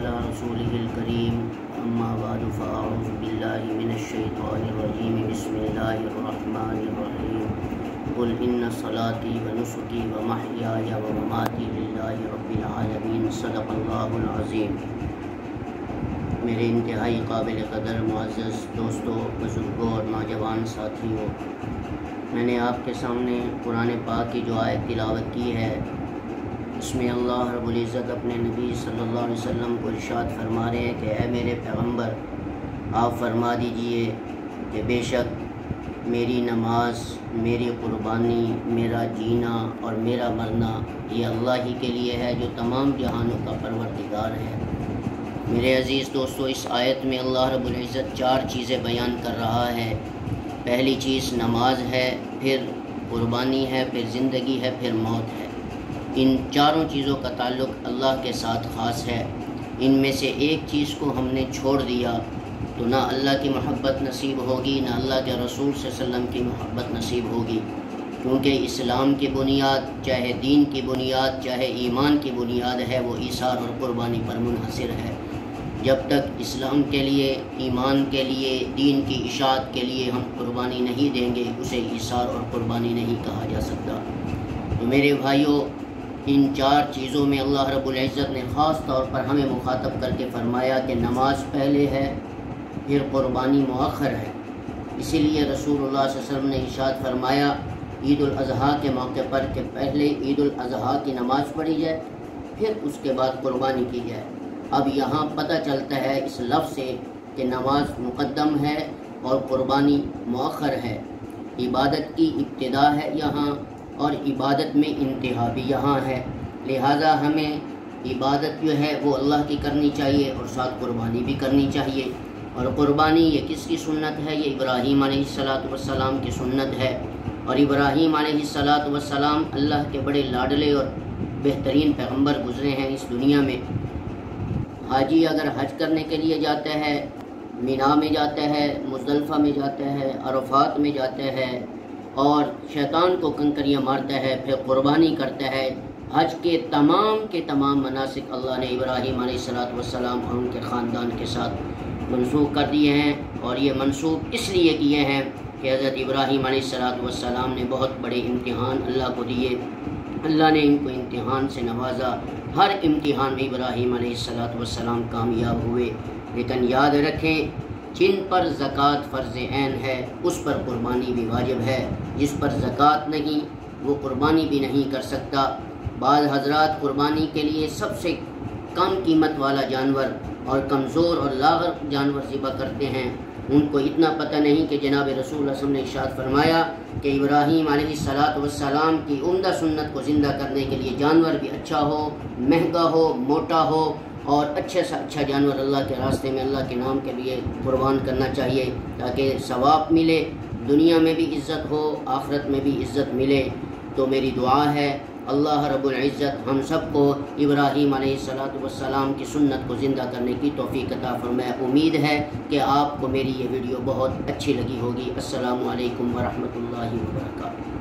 अला रसूलिहिल करीम अम्मा बाद फ़अऊज़ु बिल्लाहि मिनश्शैतानिर्रजीम बिस्मिल्लाहिर्रहमानिर्रहीम कुल इन्ना सलाती व नुसुकी व महयाया व ममाती लिल्लाहि रब्बिल आलमीन सदक़ल्लाहुल अज़ीम। मेरे इंतहाई काबिल क़दर मुअज़्ज़ज़ दोस्तों, बुज़ुर्गों और नौजवान साथियों, मैंने आपके सामने कुरान पाक की जो आयत तिलावत की है, इसमें अल्लाह रब्बुल इज़्ज़त अपने नबी सल्लल्लाहु अलैहि वसल्लम को इरशाद फरमा रहे हैं कि ऐ मेरे पैगम्बर, आप फरमा दीजिए कि बेशक मेरी नमाज, मेरी क़ुरबानी, मेरा जीना और मेरा मरना ये अल्लाह ही के लिए है जो तमाम जहानों का परवरदिगार है। मेरे अज़ीज़ दोस्तों, इस आयत में अल्लाह रब्बुल इज़्ज़त 4 चीज़ें बयान कर रहा है। पहली चीज़ नमाज है, फिर क़ुरबानी है, फिर ज़िंदगी है, फिर मौत है। इन चारों चीज़ों का ताल्लुक़ अल्लाह के साथ ख़ास है। इनमें से एक चीज़ को हमने छोड़ दिया तो ना अल्लाह की मोहब्बत नसीब होगी, ना अल्लाह के रसूल सल्लल्लाहु अलैहि वसल्लम की मोहब्बत नसीब होगी। क्योंकि इस्लाम की बुनियाद, चाहे दीन की बुनियाद, चाहे ईमान की बुनियाद है, वो ईसार और क़ुरबानी पर मुनहसर है। जब तक इस्लाम के लिए, ईमान के लिए, दीन की इशाअत के लिए हम क़ुरबानी नहीं देंगे, उसे ईसार और क़ुरबानी नहीं कहा जा सकता। तो मेरे भाइयों, इन 4 चीज़ों में अल्लाह रब्बुल इज़्ज़त ने ख़ास तौर पर हमें मुखातब करके फ़रमाया कि नमाज पहले है, फिर क़ुरबानी मुअख्खर है। इसीलिए रसूलुल्लाह सल्लल्लाहु अलैहि वसल्लम ने इरशाद फरमाया ईद उल अज़हा के मौके पर कि पहले ईद उल अज़हा की नमाज़ पढ़ी जाए, फिर उसके बाद क़ुरबानी की जाए। अब यहाँ पता चलता है इस लफ्ज़ से कि नमाज मुक़द्दम है और क़ुरबानी मुअख्खर है। इबादत की इब्तिदा है यहाँ और इबादत में इंतहा भी यहाँ है। लिहाजा हमें इबादत जो है वो अल्लाह की करनी चाहिए और साथ क़ुरबानी भी करनी चाहिए। और क़ुरबानी ये किसकी सुन्नत है? ये इब्राहीम अलैहिस्सलाम की सुन्नत है। और इब्राहीम अलैहिस्सलाम अल्लाह के बड़े लाडले और बेहतरीन पैगम्बर गुज़रे हैं इस दुनिया में। हाजी अगर हज करने के लिए जाता है, मिना में जाता है, मुज़दलिफ़ा में जाता है, अरफ़ात में जाता है और शैतान को कंकरियाँ मारता है, फिर क़ुरबानी करता है, हज के तमाम मनासिक अल्लाह ने इब्राहीम अलैहिस्सलाम और उनके ख़ानदान के साथ मनसूख कर दिए हैं। और ये मनसूख इसलिए किए हैं कि हज़रत इब्राहीम अलैहिस्सलाम ने बहुत बड़े इम्तिहान अल्लाह को दिए। अल्लाह ने इनको इम्तिहान से नवाजा। हर इम्तिहान में इब्राहीम अलैहिस्सलाम कामयाब हुए। लेकिन याद रखें, जिन पर ज़कात फ़र्ज़ ऐन है उस पर क़ुरबानी भी वाजिब है। जिस पर ज़कात नहीं वो क़ुरबानी भी नहीं कर सकता। बाद हज़रात क़ुरबानी के लिए सबसे कम कीमत वाला जानवर और कमज़ोर और लाग़र जानवर ज़िबा करते हैं। उनको इतना पता नहीं कि जनाब रसूल सल्लल्लाहु अलैहि वसल्लम ने इरशाद फरमाया कि इब्राहीम अलैहिस्सलाम की उम्दा सुन्नत को ज़िंदा करने के लिए जानवर भी अच्छा हो, महंगा हो, मोटा हो और अच्छे से अच्छा जानवर अल्लाह के रास्ते में अल्लाह के नाम के लिए कुर्बान करना चाहिए, ताकि सवाब मिले, दुनिया में भी इज़्ज़त हो, आखिरत में भी इज़्ज़त मिले। तो मेरी दुआ है अल्लाह रब्बुल इज़्ज़त हम सबको इब्राहीम अलैहिस्सलाम की सुन्नत को ज़िंदा करने की तौफ़ीक़ अता फ़रमाए। उम्मीद है कि आपको मेरी ये वीडियो बहुत अच्छी लगी होगी। अस्सलामु अलैकुम व रहमतुल्लाहि व बरकातुहू।